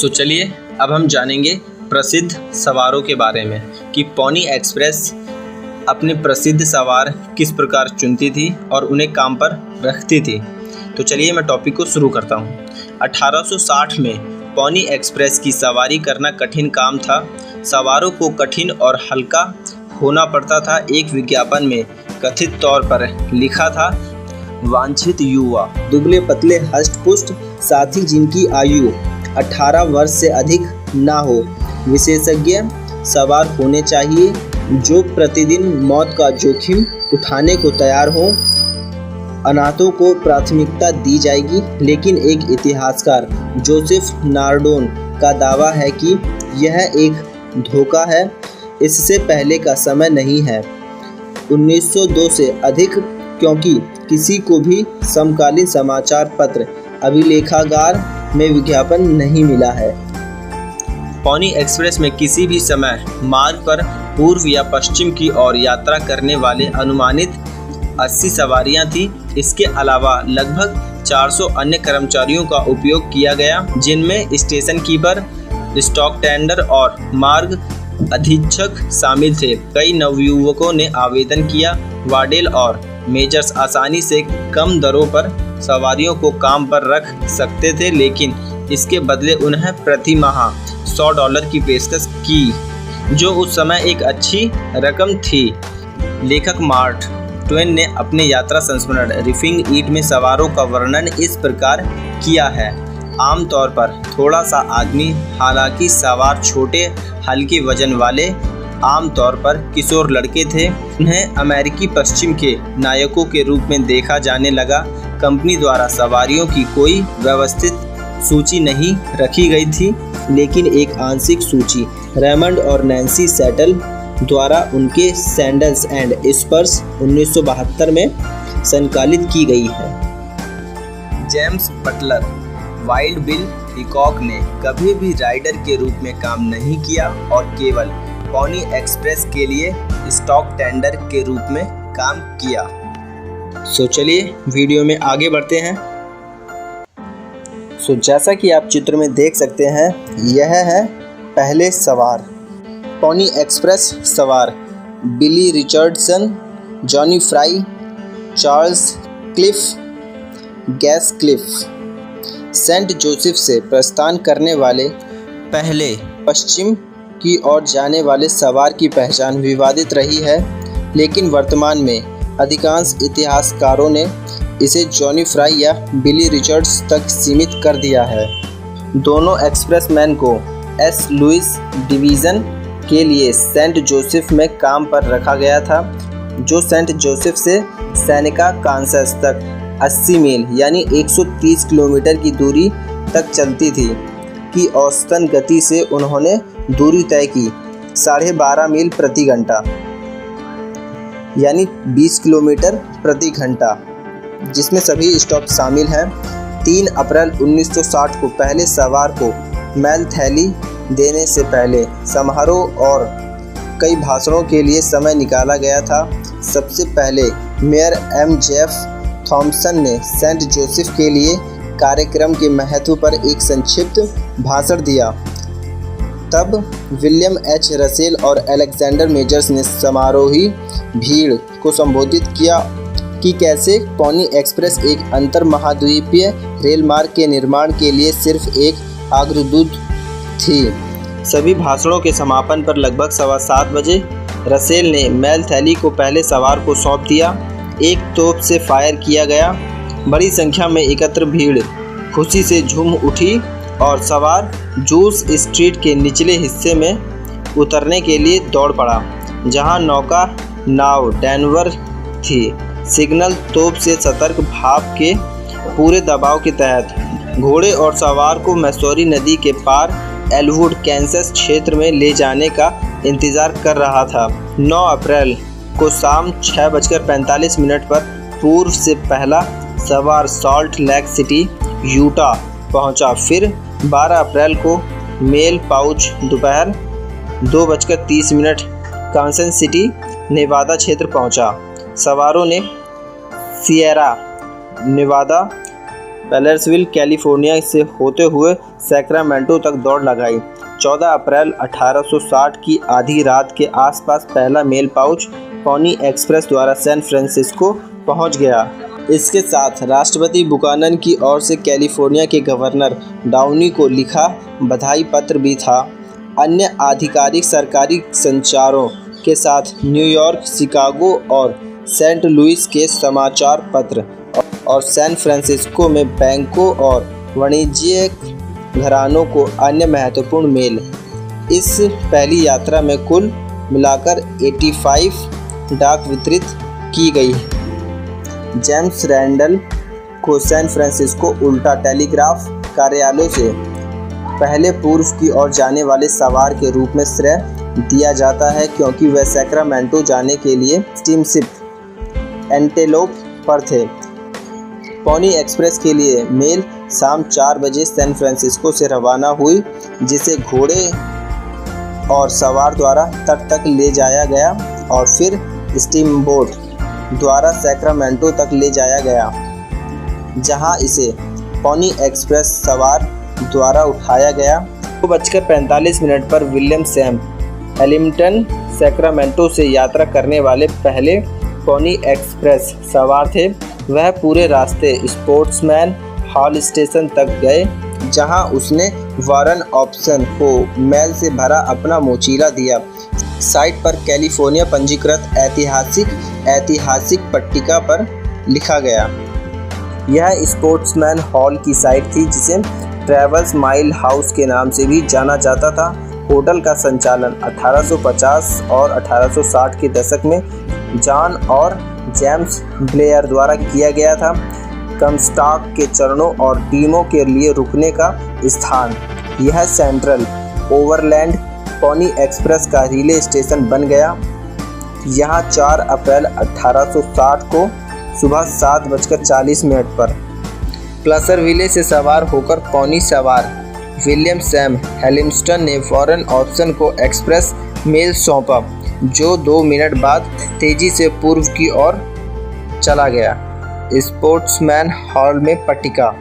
चलिए अब हम जानेंगे प्रसिद्ध सवारों के बारे में कि पोनी एक्सप्रेस अपने प्रसिद्ध सवार किस प्रकार चुनती थी और उन्हें काम पर रखती थी। तो चलिए मैं टॉपिक को शुरू करता हूँ। 1860 में पोनी एक्सप्रेस की सवारी करना कठिन काम था। सवारों को कठिन और हल्का होना पड़ता था। एक विज्ञापन में कथित तौर पर लिखा था, वांछित युवा दुबले पतले हष्ट-पुष्ट साथी जिनकी आयु 18 वर्ष से अधिक ना हो, विशेषज्ञ सवार होने चाहिए जो प्रतिदिन मौत का जोखिम उठाने को तैयार हो। अनाथों को प्राथमिकता दी जाएगी। लेकिन एक इतिहासकार जोसेफ नार्डोन का दावा है कि यह एक धोखा है। इससे पहले का समय नहीं है 1902 से अधिक, क्योंकि किसी को भी समकालीन समाचार पत्र अभिलेखागार में विज्ञापन नहीं मिला है। पोनी एक्सप्रेस में किसी भी समय मार्ग पर पूर्व या पश्चिम की ओर यात्रा करने वाले अनुमानित 80 सवारियां थीं। इसके अलावा लगभग 400 अन्य कर्मचारियों का उपयोग किया गया, जिनमें स्टेशन कीपर, स्टॉक टेंडर और मार्ग अधीक्षक शामिल थे। कई नवयुवकों ने आवेदन किया। वाडेल और मेजर्स आसानी से कम दरों पर सवारियों को काम पर रख सकते थे, लेकिन इसके बदले उन्हें प्रति माह $100 की पेशकश की, जो उस समय एक अच्छी रकम थी। लेखक मार्क ट्वेन ने अपने यात्रा संस्मरण रिफिंग ईट में सवारों का वर्णन इस प्रकार किया है। आमतौर पर थोड़ा सा आदमी, हालांकि सवार छोटे हल्के वजन वाले आमतौर पर किशोर लड़के थे। उन्हें अमेरिकी पश्चिम के नायकों के रूप में देखा जाने लगा। कंपनी द्वारा सवारियों की कोई व्यवस्थित सूची नहीं रखी गई थी, लेकिन एक आंशिक सूची रेमंड और नैन्सी सेटल द्वारा उनके सैंडल्स एंड स्पर्स 1972 में संकलित की गई है। जेम्स बटलर वाइल्ड बिल हिकॉक ने कभी भी राइडर के रूप में काम नहीं किया और केवल पोनी एक्सप्रेस के लिए स्टॉक टेंडर के रूप में काम किया। चलिए वीडियो में आगे बढ़ते हैं। जैसा कि आप चित्र में देख सकते हैं, यह है पहले सवार। पोनी एक्सप्रेस सवार Billy Richardson, Johnny Fry, Charles Cliff, Gus Cliff. Saint Joseph से प्रस्थान करने वाले पहले पश्चिम की ओर जाने वाले सवार की पहचान विवादित रही है, लेकिन वर्तमान में अधिकांश इतिहासकारों ने इसे जॉनी फ्राई या बिली रिचर्ड्स तक सीमित कर दिया है। दोनों एक्सप्रेसमैन को एस लुइस डिवीज़न के लिए सेंट जोसेफ में काम पर रखा गया था, जो सेंट जोसेफ से सेनेका कांसास तक 80 मील यानी 130 किलोमीटर की दूरी तक चलती थी की औसतन गति से उन्होंने दूरी तय की 12.5 मील प्रति घंटा यानी 20 किलोमीटर प्रति घंटा, जिसमें सभी स्टॉप शामिल हैं। 3 अप्रैल 1960 को पहले सवार को मैल थैली देने से पहले समारोह और कई भाषणों के लिए समय निकाला गया था। सबसे पहले मेयर एम.जेफ थॉम्सन ने सेंट जोसेफ के लिए कार्यक्रम के महत्व पर एक संक्षिप्त भाषण दिया। तब विलियम एच रसेल और अलेक्जेंडर मेजर्स ने समारोही भीड़ को संबोधित किया कि कैसे पोनी एक्सप्रेस एक अंतर महाद्वीपीय रेल मार्ग के निर्माण के लिए सिर्फ एक अग्रदूत थी। सभी भाषणों के समापन पर लगभग 7:15 बजे रसेल ने मैल थैली को पहले सवार को सौंप दिया। एक तोप से फायर किया गया। बड़ी संख्या में एकत्र भीड़ खुशी से झूम उठी और सवार जूस स्ट्रीट के निचले हिस्से में उतरने के लिए दौड़ पड़ा, जहां नौका नाव डैनवर थी। सिग्नल तोप से सतर्क भाप के पूरे दबाव के तहत घोड़े और सवार को मैसूरी नदी के पार एलवुड कैंसस क्षेत्र में ले जाने का इंतजार कर रहा था। 9 अप्रैल को शाम 6:45 पर पूर्व से पहला सवार सॉल्ट लेक सिटी, यूटा पहुंचा। फिर 12 अप्रैल को मेल पाउच दोपहर 2:30 कांसन सिटी, नेवादा क्षेत्र पहुंचा। सवारों ने सिएरा नेवादा, पेलर्सविल, कैलिफोर्निया से होते हुए सैक्रामेंटो तक दौड़ लगाई। 14 अप्रैल 1860 की आधी रात के आसपास पहला मेल पाउच पोनी एक्सप्रेस द्वारा सैन फ्रांसिस्को पहुंच गया। इसके साथ राष्ट्रपति बुकानन की ओर से कैलिफोर्निया के गवर्नर डाउनी को लिखा बधाई पत्र भी था। अन्य आधिकारिक सरकारी संचारों के साथ न्यूयॉर्क, शिकागो और सेंट लुइस के समाचार पत्र और सैन फ्रांसिस्को में बैंकों और वाणिज्यिक घरानों को अन्य महत्वपूर्ण मेल। इस पहली यात्रा में कुल मिलाकर 85 डाक वितरित की गई। जेम्स रैंडल को सैन फ्रांसिस्को उल्टा टेलीग्राफ कार्यालय से पहले पूर्व की ओर जाने वाले सवार के रूप में श्रेय दिया जाता है, क्योंकि वह सैक्रामेंटो जाने के लिए स्टीमशिप एंटेलोप पर थे। पोनी एक्सप्रेस के लिए मेल शाम 4 बजे सैन फ्रांसिस्को से रवाना हुई, जिसे घोड़े और सवार द्वारा तट तक ले जाया गया और फिर स्टीमबोट द्वारा सैक्रामेंटो तक ले जाया गया, जहां इसे पोनी एक्सप्रेस सवार द्वारा उठाया गया। 2:45 पर विलियम सैम हैमिल्टन सैक्रामेंटो से यात्रा करने वाले पहले पोनी एक्सप्रेस सवार थे। वह पूरे रास्ते स्पोर्ट्समैन हॉल स्टेशन तक गए, जहां उसने वारन ऑप्शन को मैल से भरा अपना मोचीला दिया। साइट पर कैलिफोर्निया पंजीकृत ऐतिहासिक पट्टिका पर लिखा गया। यह स्पोर्ट्समैन हॉल की साइट थी, जिसे ट्रैवल्स माइल हाउस के नाम से भी जाना जाता था। होटल का संचालन 1850 और 1860 के दशक में जॉन और जेम्स ब्लेयर द्वारा किया गया था। कमस्टॉक के चरणों और टीमों के लिए रुकने का स्थान, यह सेंट्रल ओवरलैंड पोनी एक्सप्रेस का रिले स्टेशन बन गया। यहाँ 4 अप्रैल 1860 को सुबह 7:40 पर प्लसरविले से सवार होकर पोनी सवार विलियम सैम हैमिल्टन ने वारन ऑप्शन को एक्सप्रेस मेल सौंपा, जो 2 मिनट बाद तेजी से पूर्व की ओर चला गया। स्पोर्ट्समैन हॉल में पट्टिका